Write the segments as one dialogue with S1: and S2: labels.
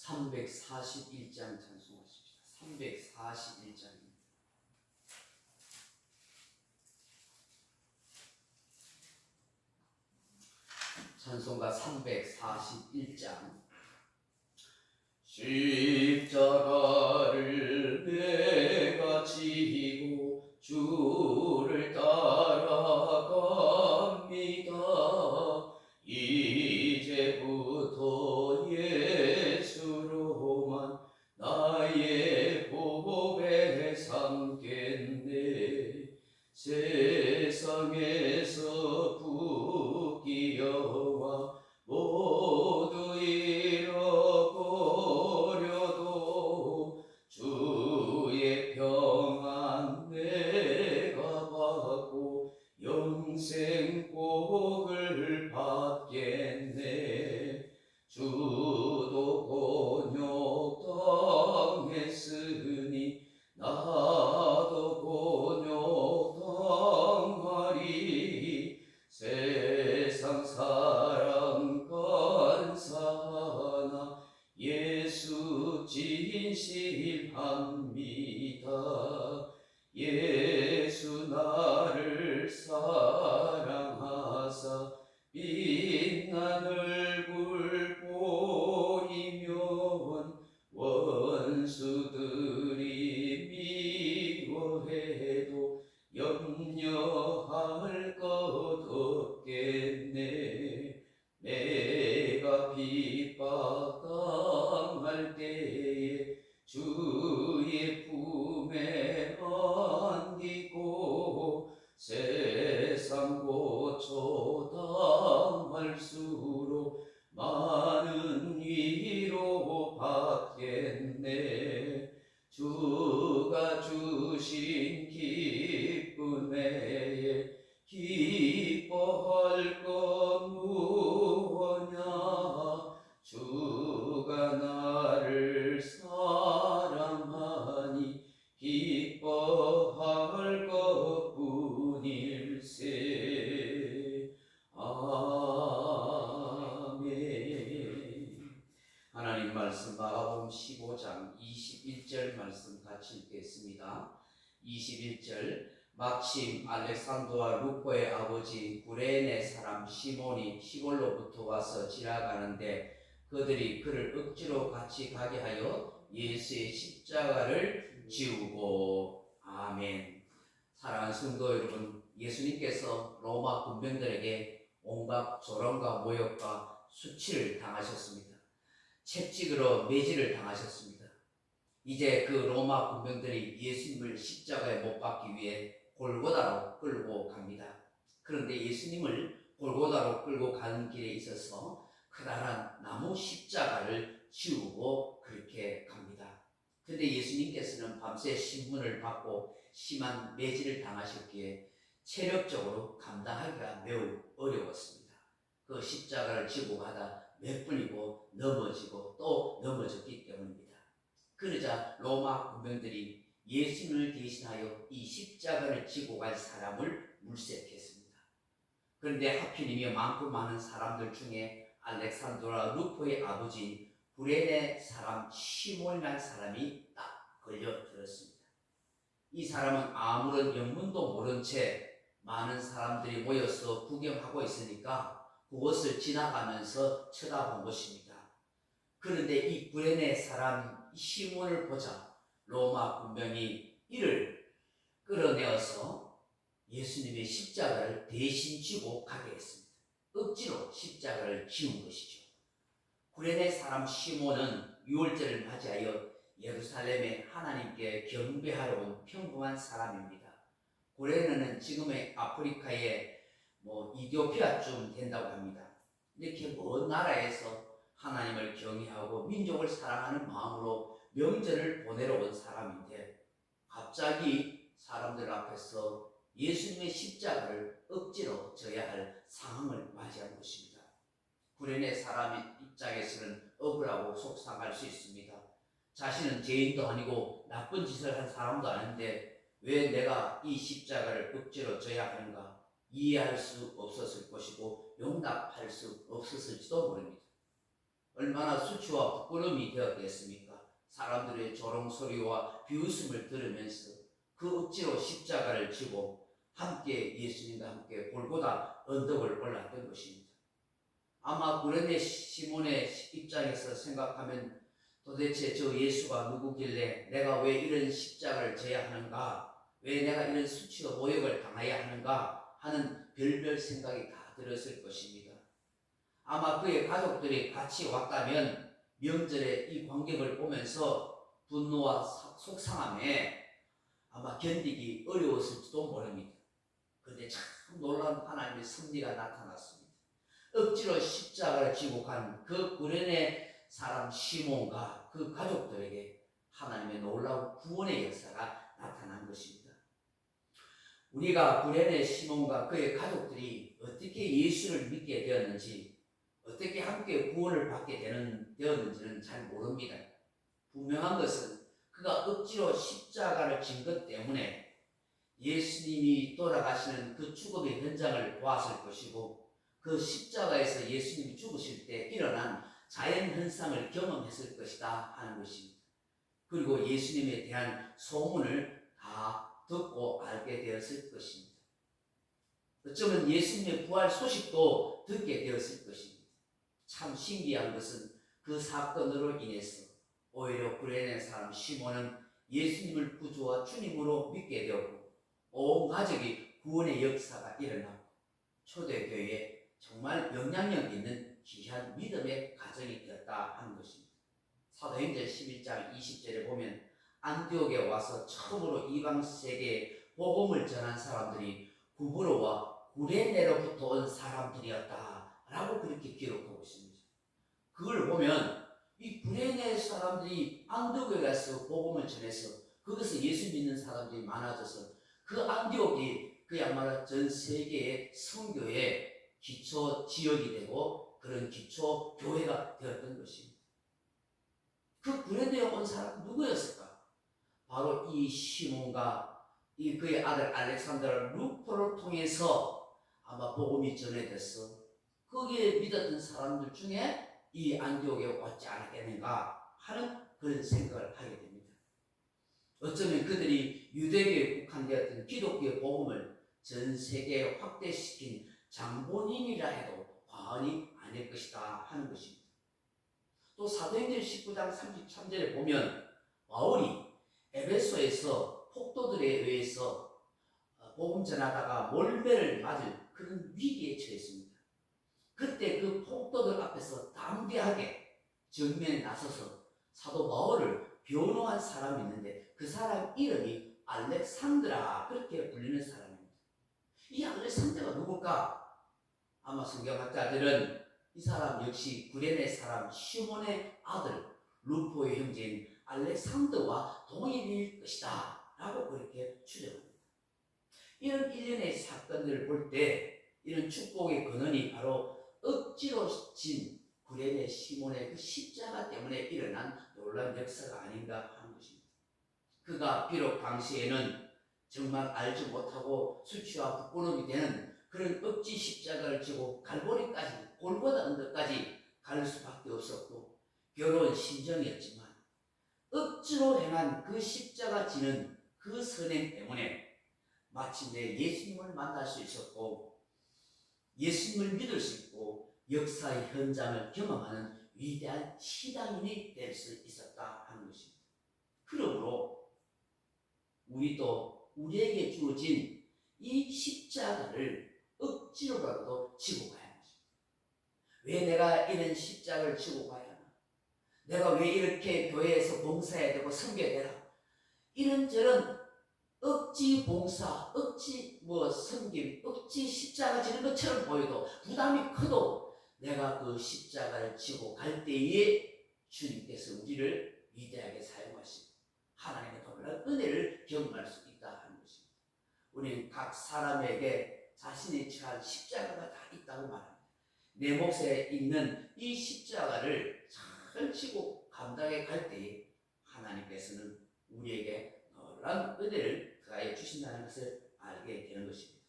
S1: 341장 찬송하십시다. 341장입니다. 찬송가 341장. 십자가를 내가 지고 주를 따라갑니다. 이제부터 예수로만 나의 보배 삼겠네. 세상에서 부귀영화 모두 잃어버려도 주의 평안 내가 받고 영생 복을 받겠네. 주도 곤욕당했으니 나도 곤욕당하리. 세상 사랑 간사하나 예수 진실합니다. 예수 나를 사랑하사 빛난 얼굴 보이면 원수들이 미워해도 염려할 것 없겠네. 내가 핍박당할 때에 주의 품에 안기고 세상 고초당할수록 많은 위로 받겠네. 주가 주신 기쁨에 기뻐할 것 무엇냐. 주가 나를 사랑하니 기뻐할 것뿐일세. 아멘. 하나님 말씀 마가복음 15장 21절 말씀 같이 읽겠습니다. 21절. 마침 알렉산더와 루포의 아버지 구레네 사람 시몬이 시골로부터 와서 지나가는데 그들이 그를 억지로 같이 가게 하여 예수의 십자가를 지우고. 아멘. 사랑하는 성도 여러분, 예수님께서 로마 군병들에게 온갖 조롱과 모욕과 수치를 당하셨습니다. 채찍으로 매질을 당하셨습니다. 이제 그 로마 군병들이 예수님을 십자가에 못 박기 위해 골고다로 끌고 갑니다. 그런데 예수님을 골고다로 끌고 가는 길에 있어서 커다란 나무 십자가를 지우고 그렇게 갑니다. 그런데 예수님께서는 밤새 신문을 받고 심한 매질을 당하셨기에 체력적으로 감당하기가 매우 어려웠습니다. 그 십자가를 지고 가다 몇 분이고 넘어지고 또 넘어졌기 때문입니다. 그러자 로마 군병들이 예수님을 대신하여 이 십자가를 지고 갈 사람을 물색했습니다. 그런데 하필이면 많고 많은 사람들 중에 알렉산더와 루포의 아버지인 구레네 사람 시몬이라는 사람이 딱 걸려들었습니다. 이 사람은 아무런 영문도 모른 채 많은 사람들이 모여서 구경하고 있으니까 그것을 지나가면서 쳐다본 것입니다. 그런데 이 구레네 사람 시몬을 보자 로마 군병이 이를 끌어내어서 예수님의 십자가를 대신 지고 가게 했습니다. 억지로 십자가를 지운 것이죠. 구레네 사람 시몬은 유월절을 맞이하여 예루살렘에 하나님께 경배하러 온 평범한 사람입니다. 구레네는 지금의 아프리카의 이디오피아쯤 된다고 합니다. 이렇게 먼 나라에서 하나님을 경외하고 민족을 사랑하는 마음으로 명절을 보내러 온 사람인데 갑자기 사람들 앞에서 예수님의 십자가를 억지로 져야 할 상황을 맞이한 것입니다. 구레네 사람 입장에서는 억울하고 속상할 수 있습니다. 자신은 죄인도 아니고 나쁜 짓을 한 사람도 아닌데 왜 내가 이 십자가를 억지로 져야 하는가 이해할 수 없었을 것이고 용납할 수 없었을지도 모릅니다. 얼마나 수치와 부끄러움이 되었겠습니까? 사람들의 조롱소리와 비웃음을 들으면서 그 억지로 십자가를 지고 함께 예수님과 함께 골고다 언덕을 올랐던 것입니다. 아마 구레네 시몬의 입장에서 생각하면 도대체 저 예수가 누구길래 내가 왜 이런 십자가를 져야 하는가? 왜 내가 이런 수치와 모욕을 당해야 하는가? 하는 별별 생각이 다 들었을 것입니다. 아마 그의 가족들이 같이 왔다면 명절에 이 광경을 보면서 분노와 속상함에 아마 견디기 어려웠을지도 모릅니다. 그런데 참 놀라운 하나님의 섭리가 나타났습니다. 억지로 십자가를 지고 간 그 구레네 사람 시몬과 그 가족들에게 하나님의 놀라운 구원의 역사가 나타난 것입니다. 우리가 구레네 시몬과 그의 가족들이 어떻게 예수를 믿게 되었는지, 어떻게 함께 구원을 받게 되었는지는 잘 모릅니다. 분명한 것은 그가 억지로 십자가를 진 것 때문에 예수님이 돌아가시는 그 죽음의 현장을 보았을 것이고, 그 십자가에서 예수님이 죽으실 때 일어난 자연현상을 경험했을 것이다 하는 것입니다. 그리고 예수님에 대한 소문을 다 듣고 알게 되었을 것입니다. 어쩌면 예수님의 부활 소식도 듣게 되었을 것입니다. 참 신기한 것은 그 사건으로 인해서 오히려 구레네 사람 시몬은 예수님을 구주와 주님으로 믿게 되었고 온 가족이 구원의 역사가 일어나고 초대교회에 정말 영향력 있는 귀한 믿음의 가정이 되었다 하는 것입니다. 사도행전 11장 20절에 보면 안디옥에 와서 처음으로 이방 세계에 복음을 전한 사람들이 구브로와 구레네로부터 온 사람들이었다 라고 그렇게 기록하고 있습니다. 그걸 보면 이 구레네 사람들이 안디옥에 가서 복음을 전해서 거기서 예수 믿는 사람들이 많아져서 그 안디옥이 그야말로 전 세계의 선교의 기초 지역이 되고 그런 기초 교회가 되었던 것입니다. 그 구레네에 온 사람은 누구였을까? 바로 이 시몬과 이 그의 아들 알렉산드라 루포를 통해서 아마 복음이 전해져서 거기에 믿었던 사람들 중에 이 안디옥에 왔지 않았겠는가 하는 그런 생각을 하게 됩니다. 어쩌면 그들이 유대교에 국한되었던 기독교의 복음을 전 세계에 확대시킨 장본인이라 해도 과언이 아닐 것이다 하는 것입니다. 또 사도행전 19장 33절에 보면 바울이 에베소에서 폭도들에 의해서 복음 전하다가 몰매를 맞을 그런 위기에 처했습니다. 그때 그 폭도들 앞에서 담대하게 정면에 나서서 사도 바울을 변호한 사람이 있는데 그 사람 이름이 알렉산드라 그렇게 불리는 사람입니다. 이 알렉산드라가 누굴까? 아마 성경학자들은 이 사람 역시 구레네 사람 시몬의 아들 루포의 형제인 알렉산드와 동일일 것이다 라고 그렇게 추정합니다. 이런 일련의 사건들을 볼 때 이런 축복의 근원이 바로 억지로 진 구레네 시몬의 그 십자가 때문에 일어난 놀라운 역사가 아닌가 하는 것입니다. 그가 비록 당시에는 정말 알지 못하고 수치와 부끄러움이 되는 그런 억지 십자가를 지고 갈보리까지 골고다 언덕까지 갈 수밖에 없었고 괴로운 심정이었지만 억지로 행한 그 십자가 지는 그 선행 때문에 마침내 예수님을 만날 수 있었고 예수님을 믿을 수 있고 역사의 현장을 경험하는 위대한 시당인이 될 수 있었다 하는 것입니다. 그러므로 우리도 우리에게 주어진 이 십자가를 억지로라도 지고 가야 합니다. 왜 내가 이런 십자가를 지고 가야 하나? 내가 왜 이렇게 교회에서 봉사해야 되고 섬겨야 되나? 이런저런 억지 봉사, 억지 섬김, 억지 십자가 지는 것처럼 보여도 부담이 커도 내가 그 십자가를 지고 갈 때에 주님께서 우리를 위대하게 사용하시고 하나님의 놀라운 은혜를 경험할 수 있다 하는 것입니다. 우리는 각 사람에게 자신이 처한 십자가가 다 있다고 말합니다. 내 몫에 있는 이 십자가를 잘 지고 감당해 갈 때에 하나님께서는 우리에게 놀라운 은혜를 더하여 주신다는 것을 알게 되는 것입니다.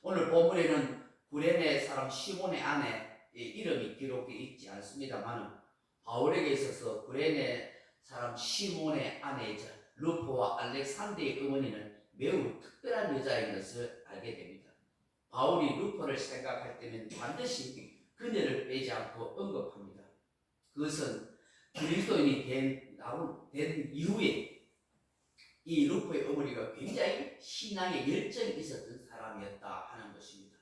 S1: 오늘 본문에는 구레네 사람 시몬의 아내 이름이 기록되어 있지 않습니다만 바울에게 있어서 구레네 사람 시몬의 아내이자 루포와 알렉산더의 어머니는 매우 특별한 여자인 것을 알게 됩니다. 바울이 루포를 생각할 때는 반드시 그녀를 빼지 않고 언급합니다. 그것은 그리스도인이 된 이후에 이 루포의 어머니가 굉장히 신앙에 열정이 있었던 사람이었다 하는 것입니다.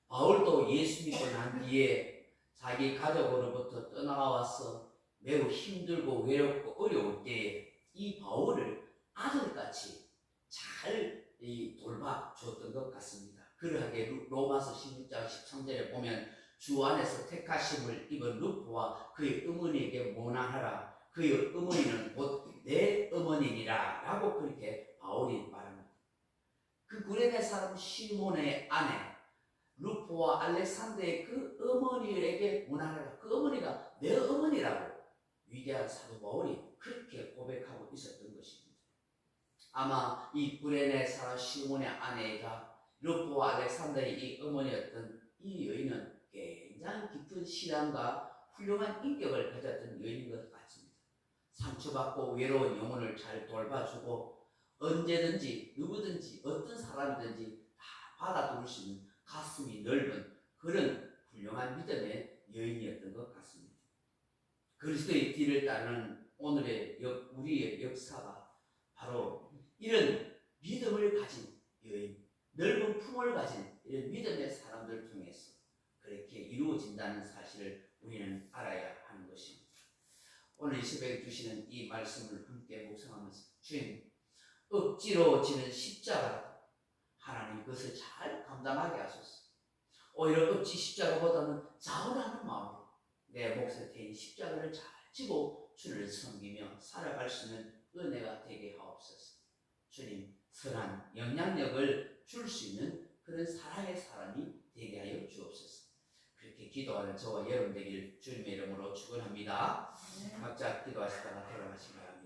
S1: 바울도 예수 믿고 난 뒤에 자기 가족으로부터 떠나와서 매우 힘들고 외롭고 어려울 때에 이 바울을 아들같이 잘 돌봐줬던 것 같습니다. 그러하게 로마서 16장 13절에 보면 주 안에서 택하심을 입은 루포와 그의 어머니에게 모난하라. 그의 어머니는 곧 내 어머니니라 라고 그렇게 바울이 말합니다. 그 구레네 사람 시몬의 아내 루포와 알렉산더의 그 어머니에게 모난하라. 그 어머니가 내 어머니라고 위대한 사도 바울이 그렇게 고백하고 있었던 것입니다. 아마 이 구레네 사람 시몬의 아내가 루포와 알렉산더의 이 어머니였던 이 여인은 굉장히 깊은 신앙과 훌륭한 인격을 가졌던 여인인 것 같습니다. 상처받고 외로운 영혼을 잘 돌봐주고 언제든지 누구든지 어떤 사람이든지 다 받아들일 수 있는 가슴이 넓은 그런 훌륭한 믿음의 여인이었던 것 같습니다. 그리스도의 뒤를 따르는 오늘의 우리의 역사가 바로 이런 믿음을 가진 여인, 넓은 품을 가진 이런 믿음의 사람들을 통해서 그렇게 이루어진다는 사실을 우리는 알아야 하는 것입니다. 오늘 이 새벽에 주시는 이 말씀을 함께 묵상하면서 주님, 억지로 지는 십자가 하나님 그것을 잘 감당하게 하소서. 오히려 억지 십자가보다는 자원하는 마음으로 내 몫에 대인 십자가를 잘 지고 주를 섬기며 살아갈 수 있는 은혜가 되게 하옵소서. 주님, 선한 영향력을 줄 수 있는 그런 사랑의 사람이 되게 하여 주옵소서. 그렇게 기도하는 저와 여러분 되길 주님의 이름으로 축원합니다. 각자 기도하시다가 돌아가시기 바랍니다.